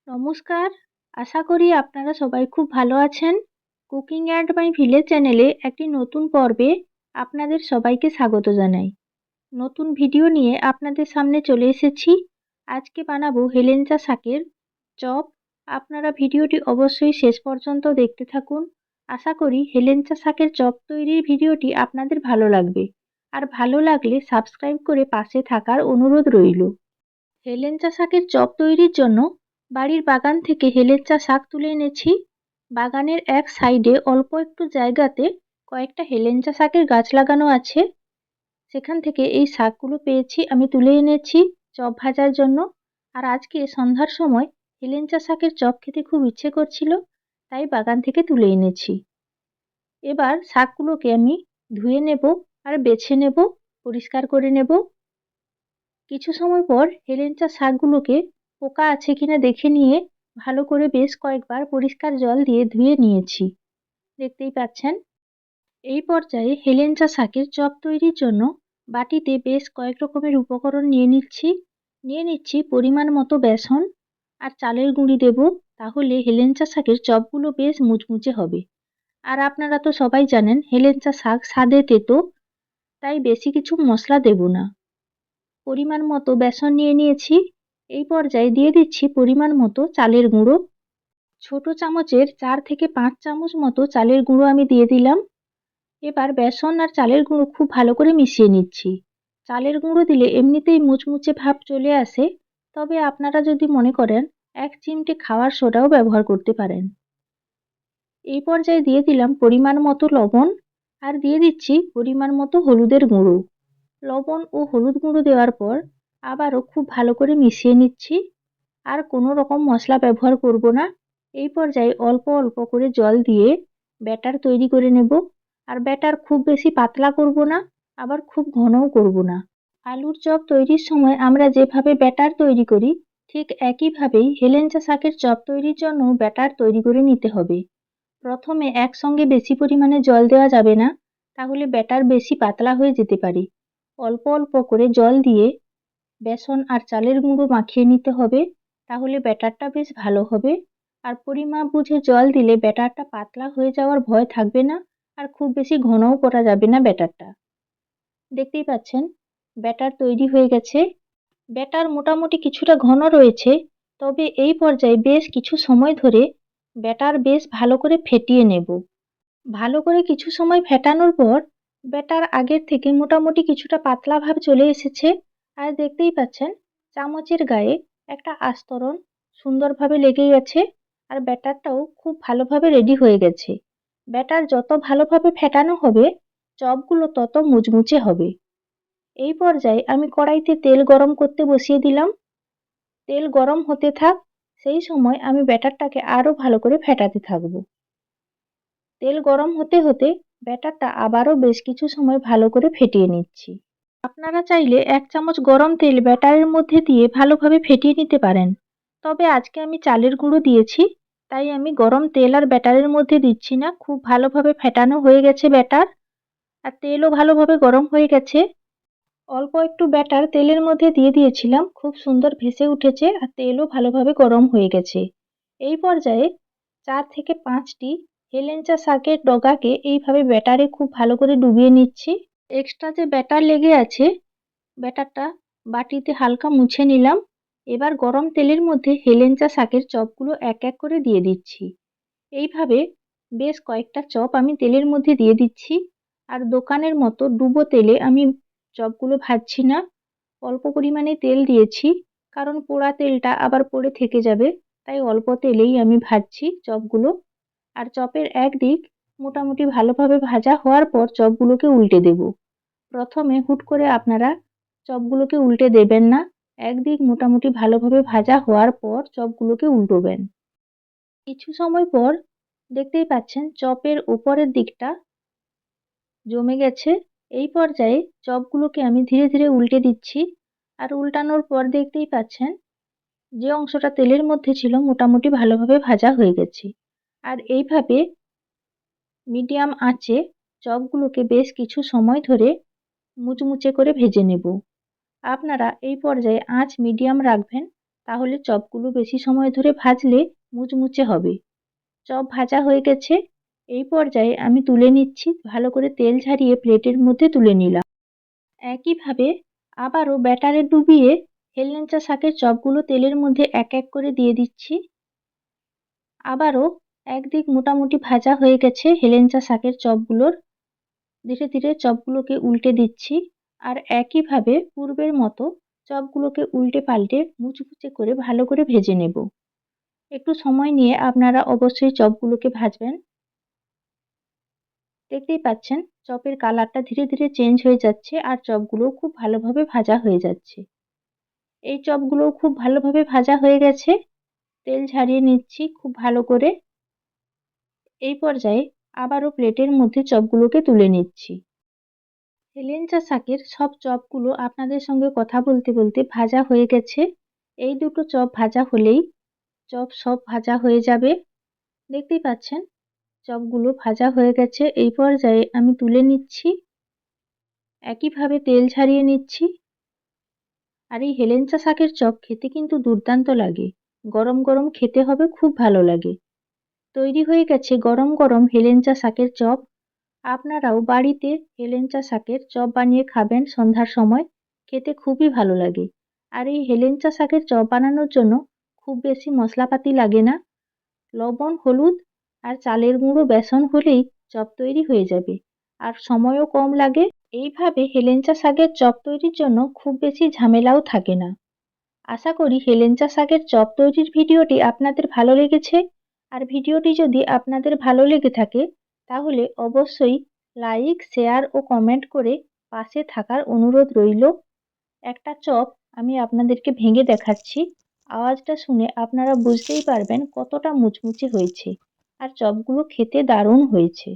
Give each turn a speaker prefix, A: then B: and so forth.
A: নমস্কার, আশা করি আপনারা সবাই খুব ভালো আছেন। কুকিং অ্যান্ড মাই ভিলেজ চ্যানেলে একটি নতুন পর্বে আপনাদের সবাইকে স্বাগত জানাই। নতুন ভিডিও নিয়ে আপনাদের সামনে চলে এসেছি। আজকে বানাবো হেলেঞ্চা শাকের চপ। আপনারা ভিডিওটি অবশ্যই শেষ পর্যন্ত দেখতে থাকুন। আশা করি হেলেঞ্চা শাকের চপ তৈরির ভিডিওটি আপনাদের ভালো লাগবে। আর ভালো লাগলে সাবস্ক্রাইব করে পাশে থাকার অনুরোধ রইল। হেলেঞ্চা শাকের চপ তৈরির জন্য বাড়ির বাগান থেকে হেলেঞ্চা শাক তুলে এনেছি। বাগানের এক সাইডে অল্প একটু জায়গাতে কয়েকটা হেলেঞ্চা শাকের গাছ লাগানো আছে। সেখান থেকে এই শাকগুলো পেয়েছি, আমি তুলে এনেছি চপ ভাজার জন্য। আর আজকে সন্ধ্যার সময় হেলেঞ্চা শাকের চপ খেতে খুব ইচ্ছে করছিল, তাই বাগান থেকে তুলে এনেছি। এবার শাকগুলোকে আমি ধুয়ে নেব আর বেছে নেব, পরিষ্কার করে নেব। কিছু সময় পর হেলেঞ্চা শাকগুলোকে পোকা আছে কিনা দেখে নিয়ে ভালো করে বেশ কয়েকবার পরিষ্কার জল দিয়ে ধুয়ে নিয়েছি, দেখতেই পাচ্ছেন। এই পর্যায়ে হেলেঞ্চা শাকের চপ তৈরির জন্য বাটিতে বেশ কয়েক রকমের উপকরণ নিয়ে নিচ্ছি পরিমাণ মতো বেসন আর চালের গুঁড়ি দেব, তাহলে হেলেঞ্চা শাকের চপগুলো বেশ মুচমুচে হবে। আর আপনারা তো সবাই জানেন হেলেঞ্চা শাক স্বাদে তেতো, তাই বেশি কিছু মশলা দেব না। পরিমাণ মতো বেসন নিয়ে নিয়েছি। এই পর্যায়ে দিয়ে দিচ্ছি পরিমাণ মতো চালের গুঁড়ো। ছোট চামচের 4 থেকে 5 চামচ মতো চালের গুঁড়ো আমি দিয়ে দিলাম। এবার বেসন আর চালের গুঁড়ো খুব ভালো করে মিশিয়ে নিচ্ছি। চালের গুঁড়ো দিলে এমনিতেই মুচমুচে ভাব চলে আসে, তবে আপনারা যদি মনে করেন 1 চিমটে খাওয়ার সোডাও ব্যবহার করতে পারেন। এই পর্যায়ে দিয়ে দিলাম পরিমাণ মতো লবণ আর দিয়ে দিচ্ছি পরিমাণ মতো হলুদের গুঁড়ো। লবণ ও হলুদ গুঁড়ো দেওয়ার পর আবারও খুব ভালো করে মিশিয়ে নিচ্ছি। আর কোনো রকম মশলা ব্যবহার করব না। এই পর্যায়ে অল্প অল্প করে জল দিয়ে ব্যাটার তৈরি করে নেব। আর ব্যাটার খুব বেশি পাতলা করব না, আবার খুব ঘনও করব না। আলুর চপ তৈরির সময় আমরা যেভাবে ব্যাটার তৈরি করি, ঠিক একইভাবেই হেলেঞ্চা শাকের চপ তৈরির জন্য ব্যাটার তৈরি করে নিতে হবে। প্রথমে একসঙ্গে বেশি পরিমাণে জল দেওয়া যাবে না, তাহলে ব্যাটার বেশি পাতলা হয়ে যেতে পারে। অল্প অল্প করে জল দিয়ে বেসন আর চালের গুঁড়ো মাখিয়ে নিতে হবে, তাহলে ব্যাটারটা বেশ ভালো হবে। আর পরিমাপ বুঝে জল দিলে ব্যাটারটা পাতলা হয়ে যাওয়ার ভয় থাকবে না, আর খুব বেশি ঘনও করা যাবে না ব্যাটারটা। দেখতেই পাচ্ছেন ব্যাটার তৈরি হয়ে গেছে। ব্যাটার মোটামুটি কিছুটা ঘন রয়েছে, তবে এই পর্যায়ে বেশ কিছু সময় ধরে ব্যাটার বেশ ভালো করে ফেটিয়ে নেব। ভালো করে কিছু সময় ফেটানোর পর ব্যাটার আগের থেকে মোটামুটি কিছুটা পাতলা ভাব চলে এসেছে। আর দেখতেই পাচ্ছেন চামচের গায়ে একটা আস্তরণ সুন্দরভাবে লেগে গেছে। আর ব্যাটারটাও খুব ভালোভাবে রেডি হয়ে গেছে। ব্যাটার যত ভালোভাবে ফেটানো হবে চপগুলো তত মুচমুচে হবে। এই পর্যায়ে আমি কড়াইতে তেল গরম করতে বসিয়ে দিলাম। তেল গরম হতে থাক, সেই সময় আমি ব্যাটারটাকে আরও ভালো করে ফেটাতে থাকবো। তেল গরম হতে হতে ব্যাটারটা আবারও বেশ কিছু সময় ভালো করে ফেটিয়ে নিচ্ছি। আপনারা চাইলে 1 চামচ গরম তেল ব্যাটারের মধ্যে দিয়ে ভালোভাবে ফেটিয়ে নিতে পারেন, তবে আজকে আমি চালের গুঁড়ো দিয়েছি, তাই আমি গরম তেল আর ব্যাটারের মধ্যে দিচ্ছি না। খুব ভালোভাবে ফেটানো হয়ে গেছে ব্যাটার, আর তেলও ভালোভাবে গরম হয়ে গেছে। অল্প একটু ব্যাটার তেলের মধ্যে দিয়ে দিয়েছিলাম, খুব সুন্দর ভেসে উঠেছে আর তেলও ভালোভাবে গরম হয়ে গেছে। এই পর্যায়ে 4 থেকে 5টি হেলেঞ্চা শাকের ডগাকে এইভাবে ব্যাটারে খুব ভালো করে ডুবিয়ে নিচ্ছি। এক্সট্রা যে ব্যাটার লেগে আছে, ব্যাটারটা বাটিতে হালকা মুছে নিলাম। এবার গরম তেলের মধ্যে হেলেঞ্চা শাকের চপগুলো এক এক করে দিয়ে দিচ্ছি। এইভাবে বেশ কয়েকটা চপ আমি তেলের মধ্যে দিয়ে দিচ্ছি। আর দোকানের মতো ডুবো তেলে আমি চপগুলো ভাজছি না, অল্প পরিমাণে তেল দিয়েছি, কারণ পোড়া তেলটা আবার পড়ে থেকে যাবে, তাই অল্প তেলেই আমি ভাজছি চপগুলো। আর চপের একদিক মোটামুটি ভালোভাবে ভাজা হওয়ার পর চপগুলোকে উল্টে দেব। প্রথমে হুট করে আপনারা চপগুলোকে উল্টে দেবেন না, একদিক মোটামুটি ভালোভাবে ভাজা হওয়ার পর চপগুলোকে উল্টোবেন। কিছু সময় পর দেখতেই পাচ্ছেন চপের উপরের দিকটা জমে গেছে। এই পর্যায়ে চপগুলোকে আমি ধীরে ধীরে উল্টে দিচ্ছি। আর উল্টানোর পর দেখতেই পাচ্ছেন যে অংশটা তেলের মধ্যে ছিল মোটামুটি ভালোভাবে ভাজা হয়ে গেছে। আর এইভাবে মিডিয়াম আঁচে চপগুলোকে বেশ কিছু সময় ধরে মুচমুচে করে ভেজে নেব। আপনারা এই পর্যায়ে আঁচ মিডিয়াম রাখবেন, তাহলে চপগুলো বেশি সময় ধরে ভাজলে মুচমুচে হবে। চপ ভাজা হয়ে গেছে। এই পর্যায়ে আমি তুলে নিচ্ছি, ভালো করে তেল ঝারিয়ে প্লেটের মধ্যে তুলে নিলাম। একইভাবে আবারও ব্যাটারে ডুবিয়ে হেলেঞ্চা শাকের চপগুলো তেলের মধ্যে এক এক করে দিয়ে দিচ্ছি। আবারও একদিক মোটামুটি ভাজা হয়ে গেছে হেলেঞ্চা শাকের চপগুলোর। ধীরে ধীরে চপগুলোকে উল্টে দিচ্ছি আর একইভাবে পূর্বের মতো চপগুলোকে উল্টে পাল্টে মুচমুচে করে ভালো করে ভেজে নেব। একটু সময় নিয়ে আপনারা অবশ্যই চপগুলোকে ভাজবেন। দেখতেই পাচ্ছেন চপের কালারটা ধীরে ধীরে চেঞ্জ হয়ে যাচ্ছে আর চপগুলোও খুব ভালোভাবে ভাজা হয়ে যাচ্ছে। এই চপগুলোও খুব ভালোভাবে ভাজা হয়ে গেছে। তেল ঝারিয়ে নিচ্ছি খুব ভালো করে। এই পর্যায়ে আবারও প্লেটের মধ্যে চপগুলোকে তুলে নিচ্ছি। হেলেঞ্চা শাকের সব চপগুলো আপনাদের সঙ্গে কথা বলতে বলতে ভাজা হয়ে গেছে। এই দুটো চপ ভাজা হলেই চপ সব ভাজা হয়ে যাবে। দেখতেই পাচ্ছেন চপগুলো ভাজা হয়ে গেছে। এই পর্যায়ে আমি তুলে নিচ্ছি। একইভাবে তেল ঝারিয়ে নিচ্ছি। আর এই হেলেঞ্চা শাকের চপ খেতে কিন্তু দুর্দান্ত লাগে। গরম গরম খেতে হবে, খুব ভালো লাগে। তৈরি হয়ে গেছে গরম গরম হেলেঞ্চা শাকের চপ। আপনারাও বাড়িতে হেলেঞ্চা শাকের চপ বানিয়ে খাবেন সন্ধ্যার সময়, খেতে খুবই ভালো লাগে। আর এই হেলেঞ্চা শাকের চপ বানানোর জন্য খুব বেশি মশলাপাতি লাগে না। লবণ, হলুদ আর চালের গুঁড়ো, বেসন হলেই চপ তৈরি হয়ে যাবে আর সময়ও কম লাগে। এইভাবে হেলেঞ্চা শাকের চপ তৈরির জন্য খুব বেশি ঝামেলাও থাকে না। আশা করি হেলেঞ্চা শাকের চপ তৈরির ভিডিওটি আপনাদের ভালো লেগেছে। আর ভিডিওটি যদি আপনাদের ভালো লেগে থাকে তাহলে অবশ্যই লাইক, শেয়ার ও কমেন্ট করে পাশে থাকার অনুরোধ রইল। একটা চপ আমি আপনাদেরকে ভেঙে দেখাচ্ছি। আওয়াজটা শুনে আপনারা বুঝতেই পারবেন কতটা মুচমুচে হয়েছে আর চপগুলো খেতে দারুণ হয়েছে।